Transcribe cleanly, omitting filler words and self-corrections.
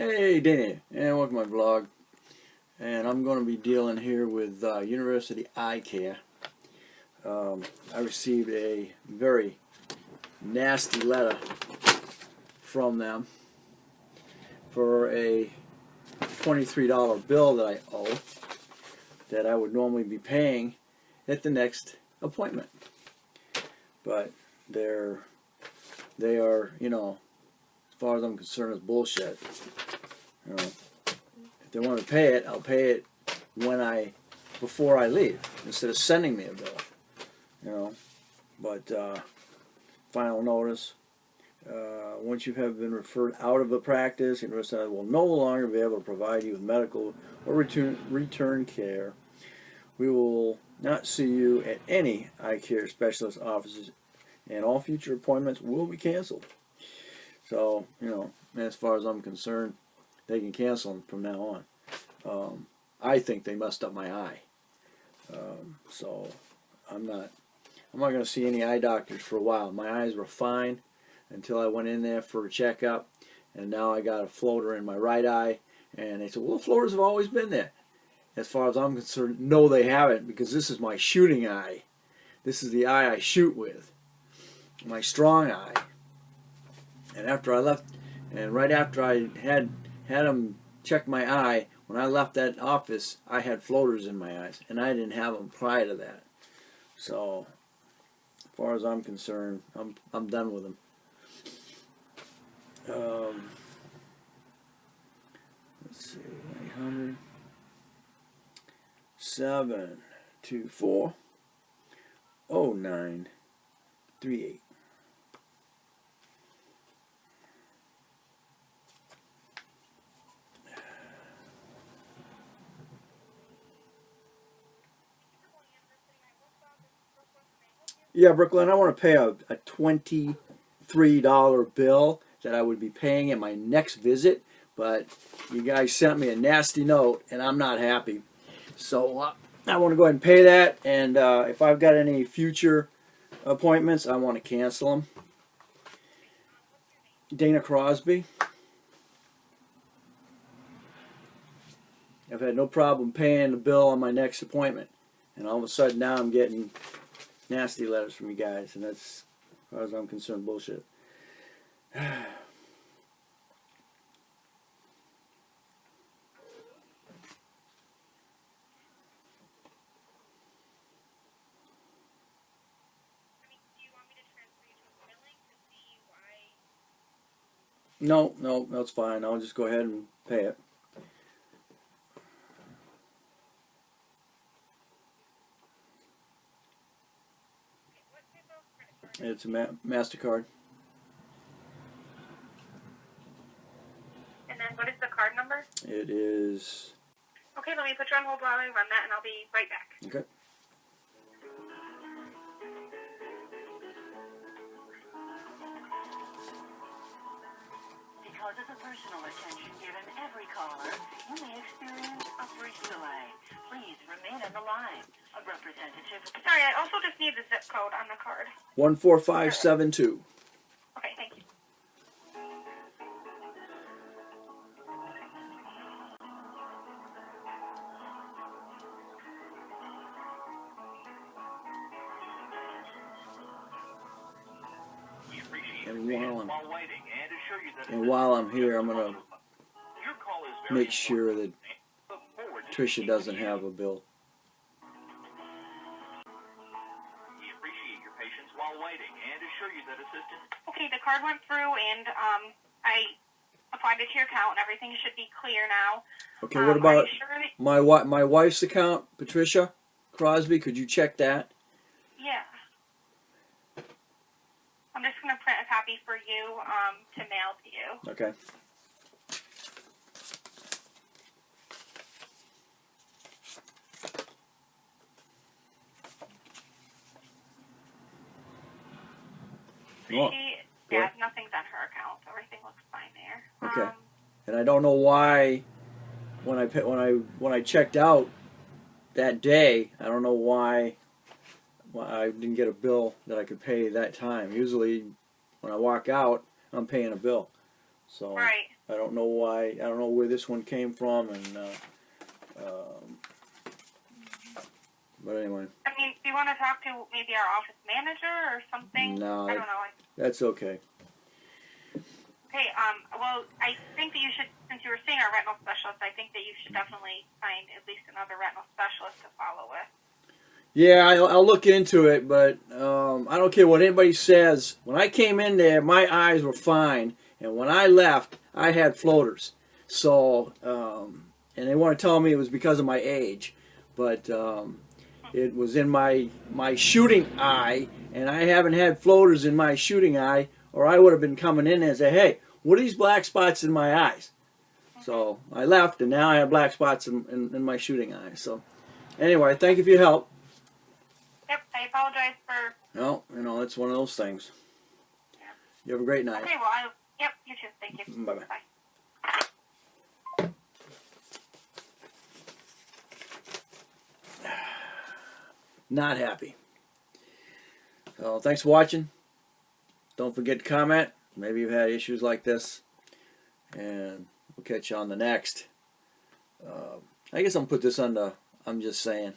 Hey Danny, and welcome to my vlog. And I'm going to be dealing here with University Eye Care. I received a very nasty letter from them for a $23 bill that I owe that I would normally be paying at the next appointment. But they are, as far as I'm concerned, it's bullshit. If they want to pay it, I'll pay it before I leave, instead of sending me a bill. But final notice: once you have been referred out of a practice, University will no longer be able to provide you with medical or return care. We will not see you at any eye care specialist offices, and all future appointments will be canceled. So, as far as I'm concerned, they can cancel them from now on. I think they messed up my eye. So I'm not going to see any eye doctors for a while. My eyes were fine until I went in there for a checkup, and now I got a floater in my right eye, and they said, well, the floaters have always been there. As far as I'm concerned, no, they haven't, because this is my shooting eye. This is the eye I shoot with, my strong eye. And after I left, and right after I had them check my eye, when I left that office, I had floaters in my eyes, and I didn't have them prior to that. So, as far as I'm concerned, I'm done with them. Let's see, 800 724 0938. Yeah, Brooklyn, I want to pay a $23 bill that I would be paying at my next visit, but you guys sent me a nasty note, and I'm not happy. So I want to go ahead and pay that, and if I've got any future appointments, I want to cancel them. Dana Crosby. I've had no problem paying the bill on my next appointment, and all of a sudden now I'm getting nasty letters from you guys, and that's, as far as I'm concerned, bullshit. No, that's fine. I'll just go ahead and pay it. It's a MasterCard. And then what is the card number? It is... Okay, let me put you on hold while I run that, and I'll be right back. Okay. Because of the personal attention given every caller, you may experience a brief delay. Please remain on the line. A representative... Sorry, I also just need the zip code on the card. 14572. Okay, thank you. And while I'm here, I'm going to make sure that Tricia doesn't have a bill. Okay, the card went through, and I applied it to your account, and everything should be clear now. Okay, what about my wife's account, Patricia Crosby? Could you check that? Yeah. I'm just going to print a copy for you to mail to you. Okay. Yeah, nothing's on her account. Everything looks fine there. Okay. And I don't know why when I checked out that day, I don't know why I didn't get a bill that I could pay that time. Usually when I walk out, I'm paying a bill. So Right. I don't know why. I don't know where this one came from, and but anyway, I mean, do you want to talk to maybe our office manager or something? No, I don't know. that's okay. Okay, well, I think that you should, since you were seeing our retinal specialist, I think that you should definitely find at least another retinal specialist to follow with. Yeah, I'll look into it, but I don't care what anybody says. When I came in there, my eyes were fine, and when I left, I had floaters. So, and they want to tell me it was because of my age, but it was in my shooting eye, and I haven't had floaters in my shooting eye, or I would have been coming in and say, hey, what are these black spots in my eyes? So I left, and now I have black spots in my shooting eye. So anyway, thank you for your help. Yep, I apologize for... No, it's one of those things. You have a great night. Okay, well, yep, you too. Thank you. Bye-bye. Bye. Not happy. So thanks for watching. Don't forget to comment. Maybe you've had issues like this. And we'll catch you on the next. I guess I'm going to put this on the I'm Just Saying.